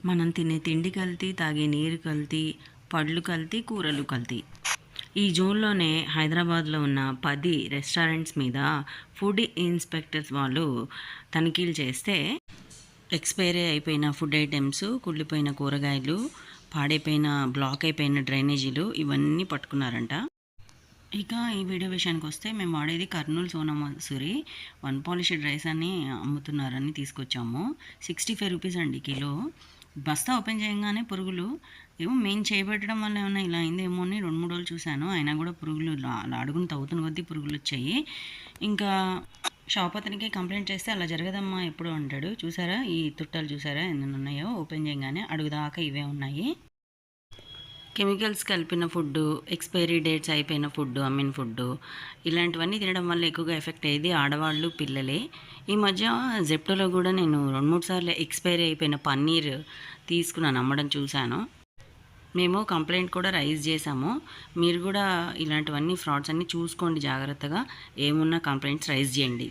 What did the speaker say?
మనం తినే తిండి కల్తీ, తాగే నీరు కల్తీ, పళ్ళు కల్తీ, కూరలు కల్తీ. ఈ జోన్‌లోనే హైదరాబాద్‌లో ఉన్న 10 రెస్టారెంట్స్ మీద ఫుడ్ ఇన్స్‌పెక్టర్స్ వాళ్ళు తనిఖీలు చేస్తే ఎక్స్‌పైరీ అయిపోయిన ఫుడ్ ఐటెమ్స్, కుళ్ళిపోయిన కూరగాయలు, పాడైపోయిన, బ్లాక్ అయిపోయిన డ్రైనేజీలు ఇవన్నీ పట్టుకున్నారంట. ఇక ఈ వీడియో విషయానికొస్తే మేము వాడేది కర్నూలు సోనా మసూరి పాలిష్డ్ రైస్ అని అమ్ముతున్నారని తీసుకొచ్చాము. 65 రూపీస్ అండి కిలో. బస్తా ఓపెన్ చేయంగానే పురుగులు. ఏమో మేము చేయబెట్టడం వల్ల ఏమన్నా ఇలా అయిందేమో అని 2, 3 రోజులు చూశాను. అయినా కూడా పురుగులు అడుగున తవ్వుతున్న కొద్దీ పురుగులొచ్చాయి. ఇంకా షాప్ అతనికి కంప్లైంట్ చేస్తే అలా జరగదమ్మా ఎప్పుడు అంటాడు. చూసారా ఈ తుట్టాలు చూసారా ఎన్నున్నాయో, ఓపెన్ చేయంగానే అడుగుదాకా ఇవే ఉన్నాయి. కెమికల్స్ కలిపిన ఫుడ్డు, ఎక్స్పైరీ డేట్స్ అయిపోయిన ఫుడ్డు, అమ్మిన ఫుడ్డు ఇలాంటివన్నీ తినడం వల్ల ఎక్కువగా ఎఫెక్ట్ అయ్యేది ఆడవాళ్ళు, పిల్లలే. ఈ మధ్య జెప్టోలో కూడా నేను 2, 3 సార్లు ఎక్స్పైరీ అయిపోయిన పన్నీర్ తీసుకున్నాను, అమ్మడం చూశాను. మేము కంప్లైంట్ కూడా రైజ్ చేశాము. మీరు కూడా ఇలాంటివన్నీ ఫ్రాడ్స్ అన్నీ చూసుకోండి జాగ్రత్తగా. ఏమున్నా కంప్లైంట్స్ రైజ్ చేయండి.